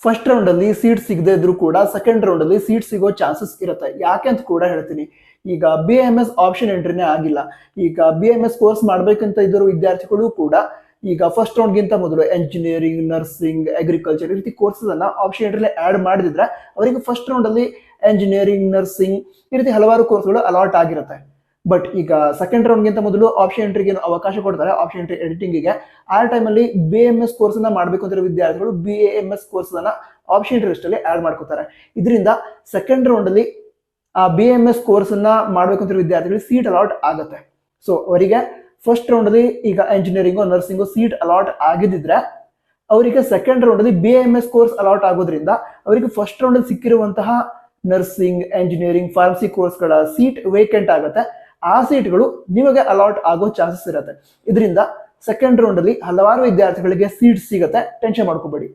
First round ಅಲ್ಲಿ seat ಸಿಗದೆ ಇದ್ರೂ ಕೂಡ ಸೆಕೆಂಡ್ ರೌಂಡ್ ಅಲ್ಲಿ ಸೀಟ್ ಸಿಗೋ ಚಾನ್ಸಸ್ ಇರುತ್ತೆ. ಯಾಕೆ ಅಂತ ಕೂಡ ಹೇಳ್ತೀನಿ. ಈಗ BAMS ಆಪ್ಷನ್ ಎಂಟ್ರಿನೇ ಆಗಿಲ್ಲ. ಈಗ BAMS ಕೋರ್ಸ್ ಮಾಡ್ಬೇಕಂತ ಇದ್ದರೂ ವಿದ್ಯಾರ್ಥಿಗಳು ಕೂಡ ಈಗ ಫಸ್ಟ್ ರೌಂಡ್ ಗಿಂತ ಮೊದಲು ಎಂಜಿನಿಯರಿಂಗ್, ನರ್ಸಿಂಗ್, ಅಗ್ರಿಕಲ್ಚರ್ ಈ ರೀತಿ ಕೋರ್ಸಸ್ ಅನ್ನ ಆಪ್ಷನ್ ಎಂಟ್ರಿಲಿ ಆಡ್ ಮಾಡಿದ್ರೆ ಅವರಿಗೆ ಫಸ್ಟ್ ರೌಂಡ್ ಅಲ್ಲಿ ಎಂಜಿನಿಯರಿಂಗ್, ನರ್ಸಿಂಗ್ ಈ ರೀತಿ ಹಲವಾರು ಕೋರ್ಸ್ಗಳು ಅಲಾಟ್ ಆಗಿರುತ್ತೆ. ಬಟ್ ಈಗ ಸೆಕೆಂಡ್ ರೌಂಡ್ ಗಿಂತ ಮೊದಲು ಆಪ್ಷನ್ ಎಂಟ್ರಿಗೆ ಅವಕಾಶ ಕೊಡ್ತಾರೆ, ಆಪ್ಷನ್ ಎಂಟ್ರಿ ಎಡಿಟಿಂಗ್ಗೆ. ಆ ಟೈಮಲ್ಲಿ BAMS ಕೋರ್ಸ್ ಅನ್ನ ಮಾಡ್ಬೇಕು ಅಂತ ವಿದ್ಯಾರ್ಥಿಗಳು BAMS ಕೋರ್ಸ್ ಅನ್ನ ಆಪ್ಷನ್ ಎಂಟ್ರಿ ಲಿಸ್ಟ್ ಅಲ್ಲಿ ಆಡ್ ಮಾಡ್ಕೋತಾರೆ. ಇದರಿಂದ ಸೆಕೆಂಡ್ ರೌಂಡ್ ಅಲ್ಲಿ ಆ BAMS ಕೋರ್ಸ್ ಅನ್ನ ಮಾಡ್ಬೇಕು ಅಂತ ವಿದ್ಯಾರ್ಥಿಗಳಿಗೆ ಸೀಟ್ ಅಲಾಟ್ ಆಗುತ್ತೆ. ಸೊ ಅವರಿಗೆ ಫಸ್ಟ್ ರೌಂಡ್ ಅಲ್ಲಿ ಈಗ ಎಂಜಿನಿಯರಿಂಗು, ನರ್ಸಿಂಗು ಸೀಟ್ ಅಲಾಟ್ ಆಗಿದ್ರೆ ಅವರಿಗೆ ಸೆಕೆಂಡ್ ರೌಂಡ್ ಅಲ್ಲಿ BAMS ಕೋರ್ಸ್ ಅಲಾಟ್ ಆಗೋದ್ರಿಂದ ಅವರಿಗೆ ಫಸ್ಟ್ ರೌಂಡ್ ಅಲ್ಲಿ ಸಿಕ್ಕಿರುವಂತಹ ನರ್ಸಿಂಗ್, ಎಂಜಿನಿಯರಿಂಗ್, ಫಾರ್ಮಸಿ ಕೋರ್ಸ್ಗಳ ಸೀಟ್ ವೇಕೆಂಟ್ ಆಗುತ್ತೆ. ಆ ಸೀಟ್ಗಳು ನಿಮಗೆ ಅಲಾಟ್ ಆಗೋ ಚಾನ್ಸಸ್ ಇರುತ್ತೆ. ಇದರಿಂದ ಸೆಕೆಂಡ್ ರೌಂಡ್ ಅಲ್ಲಿ ಹಲವಾರು ವಿದ್ಯಾರ್ಥಿಗಳಿಗೆ ಸೀಟ್ ಸಿಗುತ್ತೆ. ಟೆನ್ಷನ್ ಮಾಡ್ಕೋಬೇಡಿ.